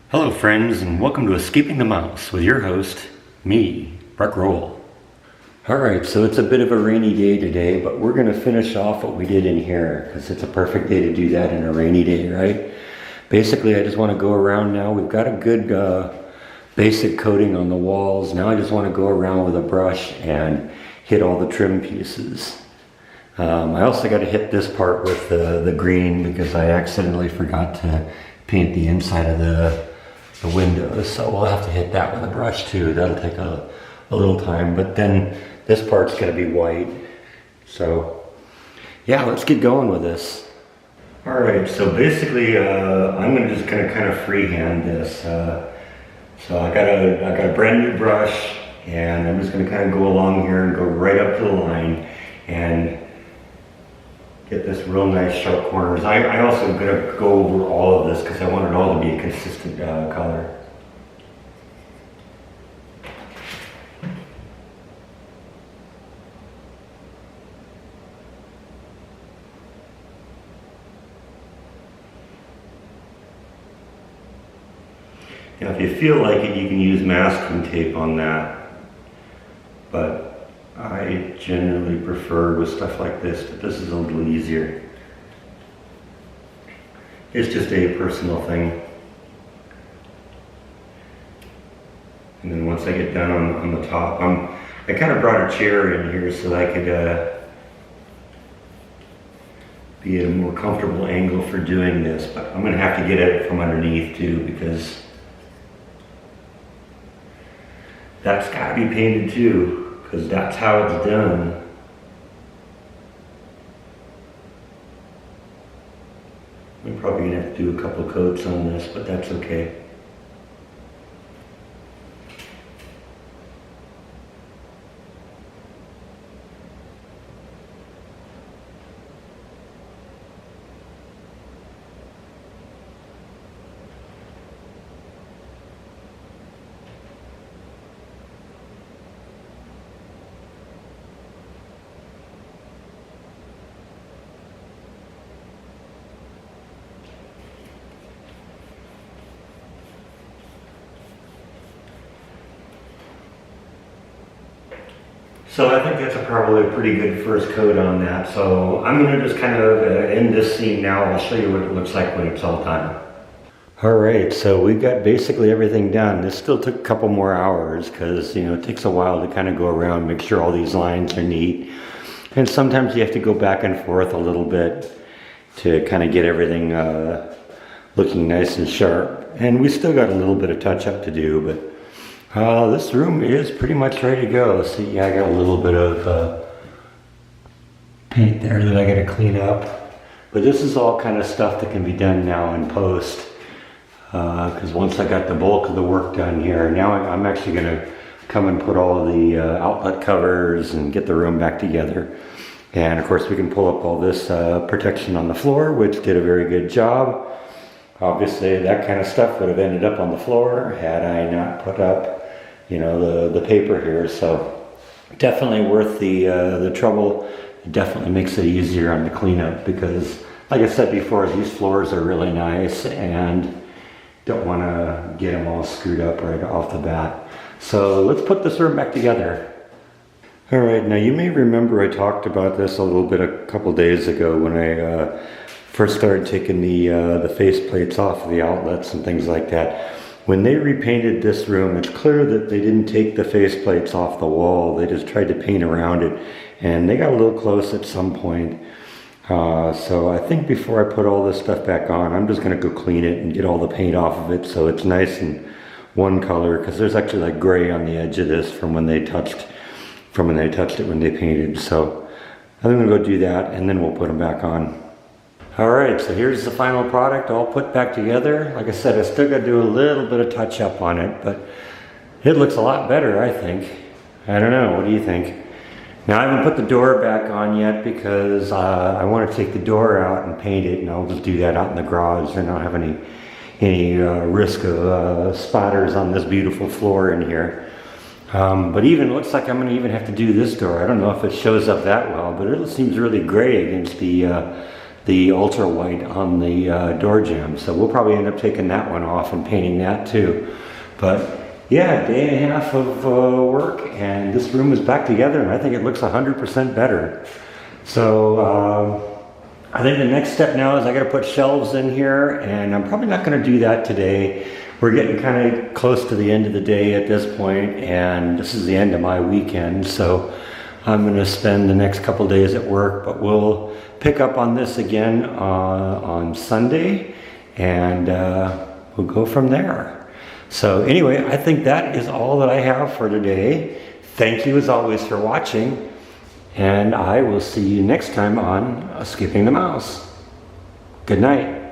Hello friends, and welcome to Escaping the Mouse with your host, me, Breck Roll. Alright, so it's a bit of a rainy day today, but we're going to finish off what we did in here, because it's a perfect day to do that in a rainy day, right? Basically, I just want to go around now. We've got a good basic coating on the walls. Now I just want to go around with a brush and hit all the trim pieces. I also got to hit this part with the green because I accidentally forgot to paint the inside of the windows, so we'll have to hit that with a brush too. That'll take a little time, but then this part's going to be white. So yeah, let's get going with this. Alright, so basically I'm going to just kind of freehand this. So I got a brand new brush, and I'm just going to kind of go along here and go right up to the line and get this real nice sharp corners. I also am going to go over all of this because I want it all to be a consistent color. Now if you feel like it, you can use masking tape on that, but I generally prefer with stuff like this, but this is a little easier. It's just a personal thing. And then once I get done on the top, I kind of brought a chair in here so that I could be at a more comfortable angle for doing this, but I'm going to have to get it from underneath too, because that's got to be painted too. Because that's how it's done. We're probably going to have to do a couple coats on this, but that's okay. So I think that's probably a pretty good first coat on that. So I'm going to just kind of end this scene now. I'll show you what it looks like when it's all done. Alright, so we've got basically everything done. This still took a couple more hours because, it takes a while to kind of go around, make sure all these lines are neat. And sometimes you have to go back and forth a little bit to kind of get everything looking nice and sharp. And we still got a little bit of touch up to do, but this room is pretty much ready to go. See, I got a little bit of paint there that I got to clean up. But this is all kind of stuff that can be done now in post. Because once I got the bulk of the work done here, now I'm actually going to come and put all of the outlet covers and get the room back together. And of course we can pull up all this protection on the floor, which did a very good job. Obviously that kind of stuff would have ended up on the floor had I not put up the paper here, so definitely worth the trouble. It definitely makes it easier on the cleanup because, like I said before, these floors are really nice and don't want to get them all screwed up right off the bat. So let's put this room back together. Alright, now you may remember I talked about this a little bit a couple days ago when I first started taking the face plates off of the outlets and things like that. When they repainted this room, it's clear that they didn't take the face plates off the wall. They just tried to paint around it, and they got a little close at some point. So I think before I put all this stuff back on, I'm just going to go clean it and get all the paint off of it so it's nice and one color, because there's actually like gray on the edge of this from when they touched it when they painted. So I'm going to go do that, and then we'll put them back on. Alright, so here's the final product all put back together. Like I said, I still got to do a little bit of touch up on it, but it looks a lot better, I think. I don't know, what do you think? Now I haven't put the door back on yet because I want to take the door out and paint it, and I'll just do that out in the garage and I don't have any risk of spatters on this beautiful floor in here. But even looks like I'm going to even have to do this door. I don't know if it shows up that well, but it seems really gray against the the ultra white on the door jamb. So we'll probably end up taking that one off and painting that too. But yeah, day and a half of work, and this room is back together, and I think it looks 100% better. So I think the next step now is I got to put shelves in here, and I'm probably not going to do that today. We're getting kind of close to the end of the day at this point, and this is the end of my weekend, so I'm going to spend the next couple days at work, but we'll pick up on this again on Sunday, and we'll go from there. So anyway, I think that is all that I have for today. Thank you as always for watching. And I will see you next time on Skipping the Mouse. Good night.